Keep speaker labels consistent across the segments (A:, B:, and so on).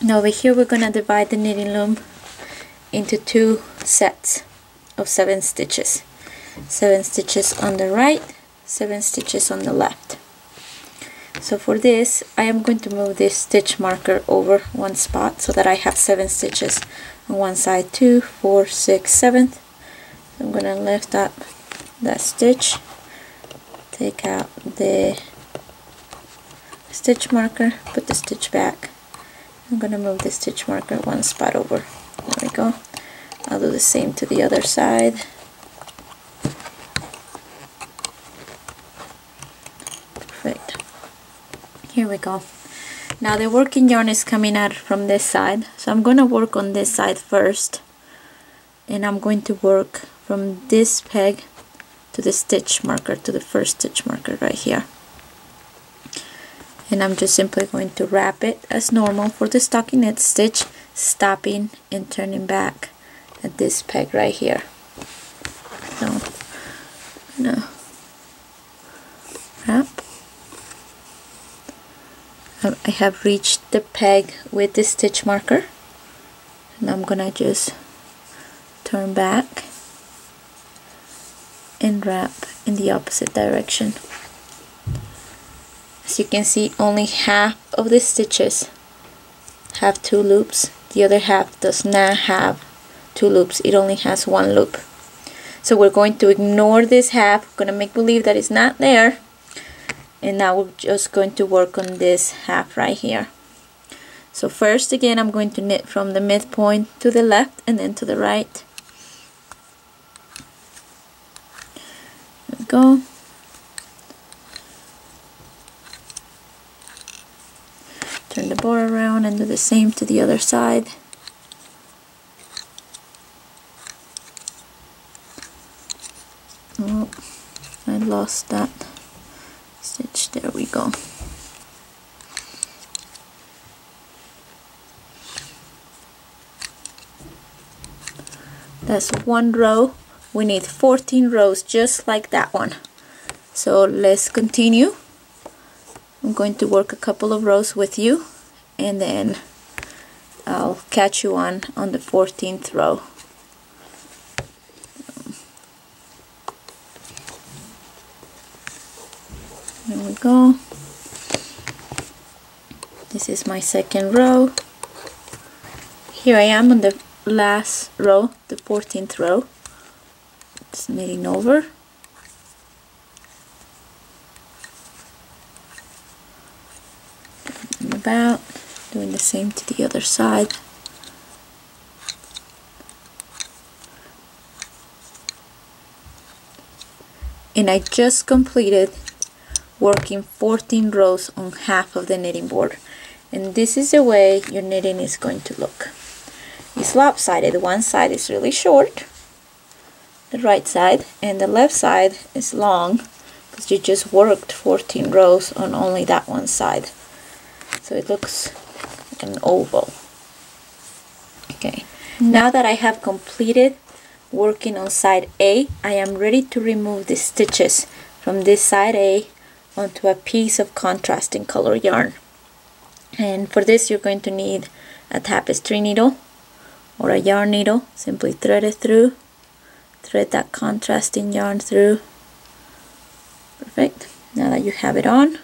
A: Now over here we're gonna divide the knitting loom into two sets of 7 stitches. 7 stitches on the right, 7 stitches on the left. So for this, I am going to move this stitch marker over one spot so that I have 7 stitches on one side. 2, 4, 6, 7. So I'm gonna lift up that stitch, take out the stitch marker, put the stitch back. I'm gonna move the stitch marker one spot over. There we go. I'll do the same to the other side. Perfect. Here we go. Now the working yarn is coming out from this side, so I'm gonna work on this side first, and I'm going to work from this peg to the stitch marker, to the first stitch marker right here. And I'm just simply going to wrap it as normal for the stockinette stitch, stopping and turning back at this peg right here. So I'm gonna wrap. I have reached the peg with the stitch marker, and I'm gonna just turn back and wrap in the opposite direction. As you can see, only half of the stitches have 2 loops. The other half does not have 2 loops. It only has 1 loop. So we're going to ignore this half. We're going to make believe that it's not there. And now we're just going to work on this half right here. So first, again, I'm going to knit from the midpoint to the left and then to the right. There we go. Turn the bar around and do the same to the other side. Oh, I lost that stitch. There we go. That's 1 row. We need 14 rows just like that one. So let's continue. I'm going to work a couple of rows with you, and then I'll catch you on the 14th row. There we go. This is my 2nd row. Here I am on the last row, the 14th row. Just knitting over. About doing the same to the other side. And I just completed working 14 rows on half of the knitting board, and this is the way your knitting is going to look. It's lopsided. One side is really short, the right side, and the left side is long because you just worked 14 rows on only that one side. So it looks like an oval. Okay, now that I have completed working on side A, I am ready to remove the stitches from this side A onto a piece of contrasting color yarn. And for this you're going to need a tapestry needle or a yarn needle. Simply thread it through, thread that contrasting yarn through. Perfect. Now that you have it on,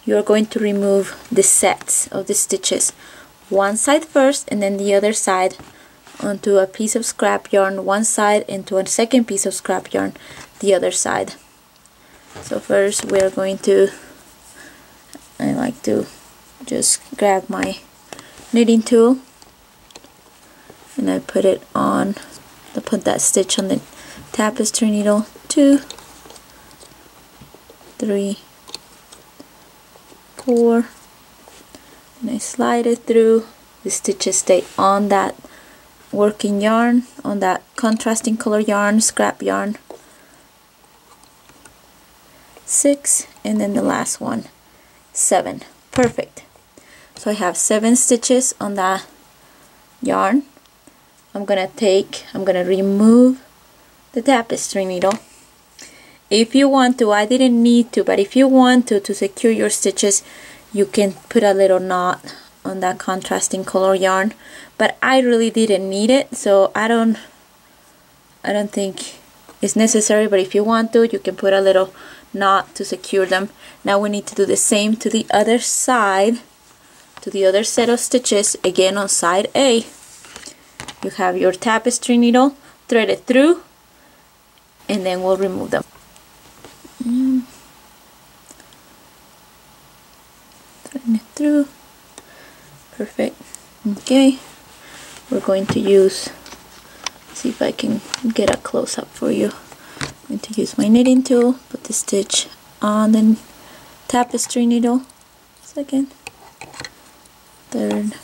A: you are going to remove the sets of the stitches, one side first and then the other side onto a piece of scrap yarn, one side into a second piece of scrap yarn, the other side. So first we are going to, I like to just grab my knitting tool and I put it on, I put that stitch on the tapestry needle, 2, 3, 4, and I slide it through. The stitches stay on that working yarn, on that contrasting color yarn, scrap yarn. 6, and then the last one, 7. Perfect. So I have 7 stitches on that yarn. I'm gonna remove the tapestry needle. If you want to, I didn't need to, but if you want to secure your stitches, you can put a little knot on that contrasting color yarn, but I really didn't need it, so I don't think it's necessary, but if you want to, you can put a little knot to secure them. Now we need to do the same to the other side, to the other set of stitches. Again, on side A, you have your tapestry needle, thread it through, and then we'll remove them. Thread it through. Perfect. Okay, we're going to use, see if I can get a close-up for you. I'm going to use my knitting tool, put the stitch on the tapestry needle, second, third,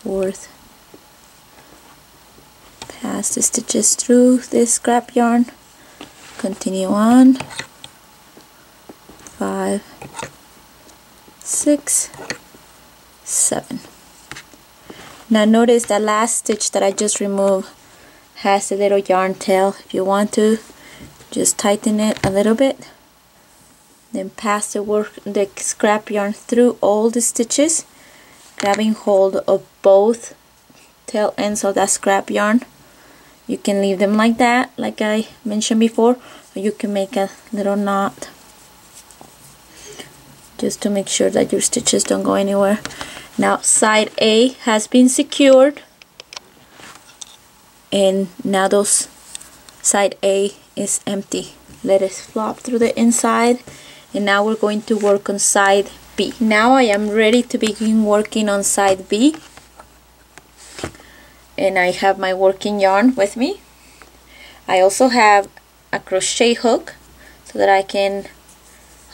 A: fourth, pass the stitches through this scrap yarn, continue on, 5, 6, 7. Now notice the last stitch that I just removed has a little yarn tail. If you want to, just tighten it a little bit, then pass the scrap yarn through all the stitches, grabbing hold of both tail ends of that scrap yarn. You can leave them like that, like I mentioned before, or you can make a little knot just to make sure that your stitches don't go anywhere. Now side A has been secured, and now those side A is empty. Let it flop through the inside, and now we're going to work on side B. Now I am ready to begin working on side B, and I have my working yarn with me. I also have a crochet hook so that I can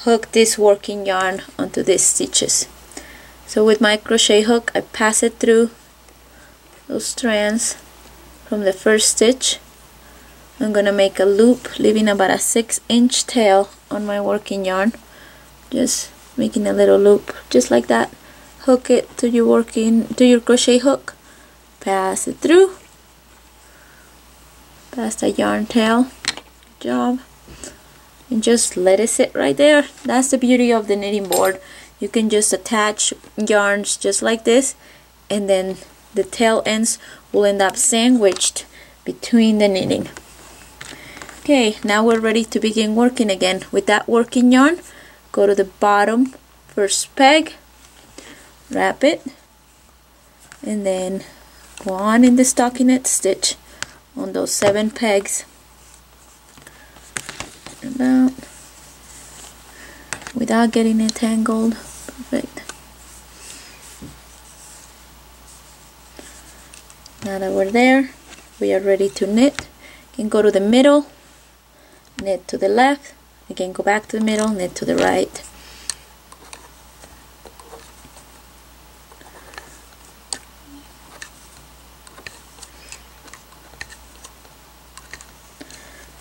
A: hook this working yarn onto these stitches. So with my crochet hook, I pass it through those strands from the first stitch. I'm gonna make a loop, leaving about a 6-inch tail on my working yarn. Just making a little loop, just like that. Hook it to your crochet hook. Pass it through. Pass the yarn tail. Good job. And just let it sit right there. That's the beauty of the knitting board. You can just attach yarns just like this, and then the tail ends will end up sandwiched between the knitting. Okay, now we're ready to begin working again. With that working yarn, go to the bottom first peg, wrap it, and then go on in the stockinette stitch on those 7 pegs. About without getting it tangled. Perfect. Now that we're there, we are ready to knit. You can go to the middle, knit to the left, again go back to the middle, knit to the right.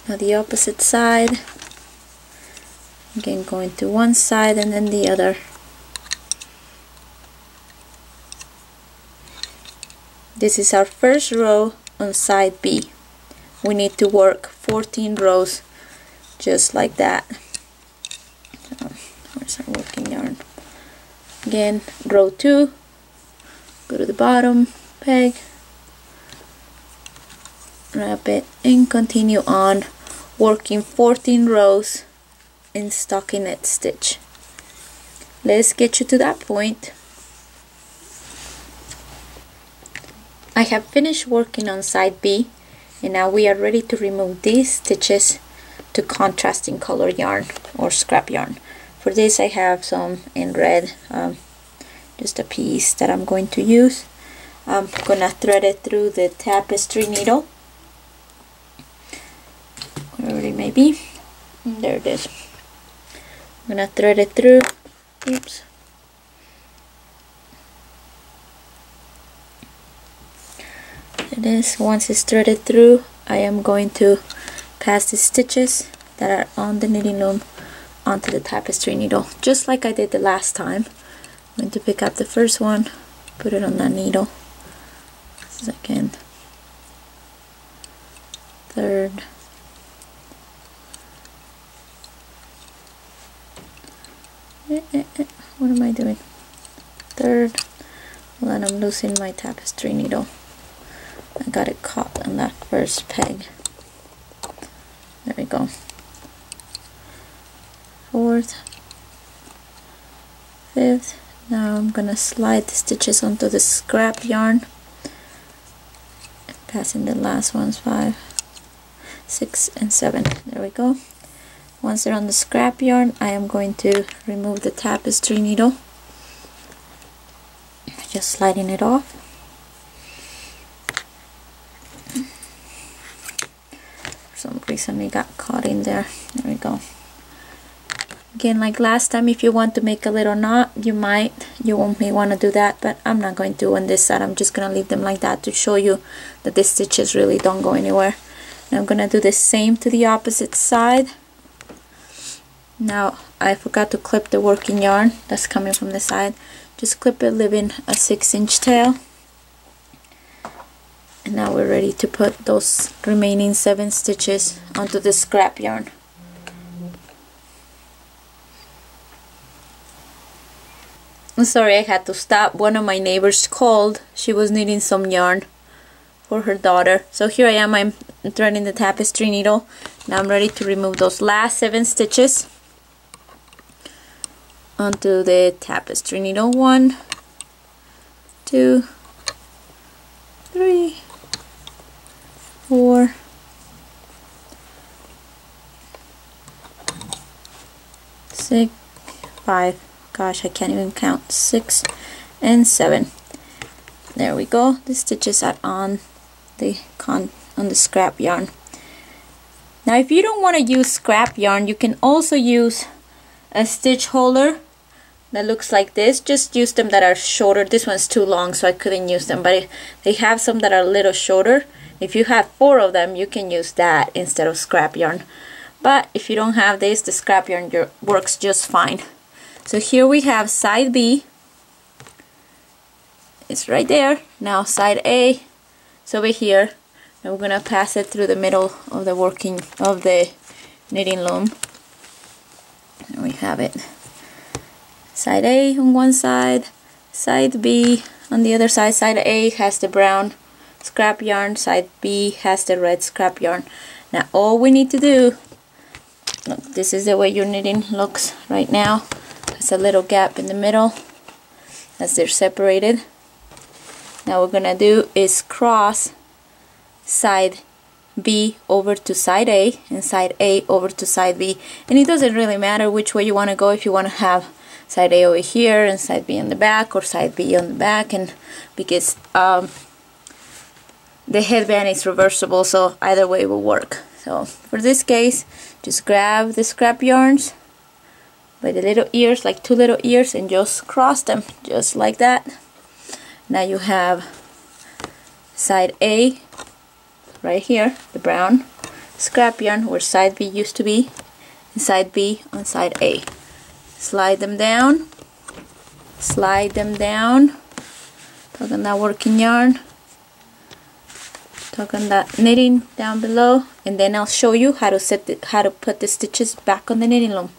A: Now the opposite side, again going to one side and then the other. This is our first row on side B. We need to work 14 rows just like that. Where's our working yarn? Again, row 2, go to the bottom peg, wrap it, and continue on working 14 rows in stockinette stitch. Let's get you to that point. I have finished working on side B, and now we are ready to remove these stitches to contrasting color yarn or scrap yarn. For this I have some in red, just a piece that I'm going to use. I'm gonna thread it through the tapestry needle, wherever it may be. There it is. I'm gonna thread it through. Oops. It is. Once it's threaded through, I am going to pass the stitches that are on the knitting loom onto the tapestry needle, just like I did the last time. I'm going to pick up the first one, put it on that needle, second, third, what am I doing? third. Well, then I'm losing my tapestry needle. I got it caught on that first peg. There we go. Fourth, fifth. Now I'm gonna slide the stitches onto the scrap yarn, passing the last ones, 5, 6, and 7. There we go. Once they're on the scrap yarn, I am going to remove the tapestry needle, just sliding it off. For some reason it got caught in there. There we go. Again, like last time, if you want to make a little knot, you may want to do that, but I'm not going to on this side. I'm just going to leave them like that to show you that the stitches really don't go anywhere. And I'm going to do the same to the opposite side. Now, I forgot to clip the working yarn that's coming from the side. Just clip it, leaving a 6-inch tail. And now we're ready to put those remaining 7 stitches onto the scrap yarn. I'm sorry, I had to stop. One of my neighbors called. She was needing some yarn for her daughter. So here I am, I'm threading the tapestry needle. Now I'm ready to remove those last 7 stitches onto the tapestry needle. 1, 2, 3, 4, 6, 5. Gosh, I can't even count. 6 and 7. There we go. The stitches are on the scrap yarn. Now, if you don't want to use scrap yarn, you can also use a stitch holder that looks like this. Just use them that are shorter. This one's too long, so I couldn't use them, but they have some that are a little shorter. If you have 4 of them, you can use that instead of scrap yarn. But if you don't have this, the scrap yarn works just fine. So here we have side B. It's right there. Now side A is over here. And we're gonna pass it through the middle of the knitting loom. And we have it. Side A on one side, side B on the other side. Side A has the brown scrap yarn, side B has the red scrap yarn. Now all we need to do, look, this is the way your knitting looks right now. There's a little gap in the middle as they're separated. Now what we're gonna do is cross side B over to side A and side A over to side B. And it doesn't really matter which way you want to go, if you want to have side A over here and side B on the back, or side B on the back, and because the headband is reversible, so either way will work. So for this case, just grab the scrap yarns by the little ears, like 2 little ears, and just cross them just like that. Now you have side A right here, the brown scrap yarn where side B used to be, and side B on side A. Slide them down, slide them down, tug on that working yarn, tug on that knitting down below, and then I'll show you how to put the stitches back on the knitting loom.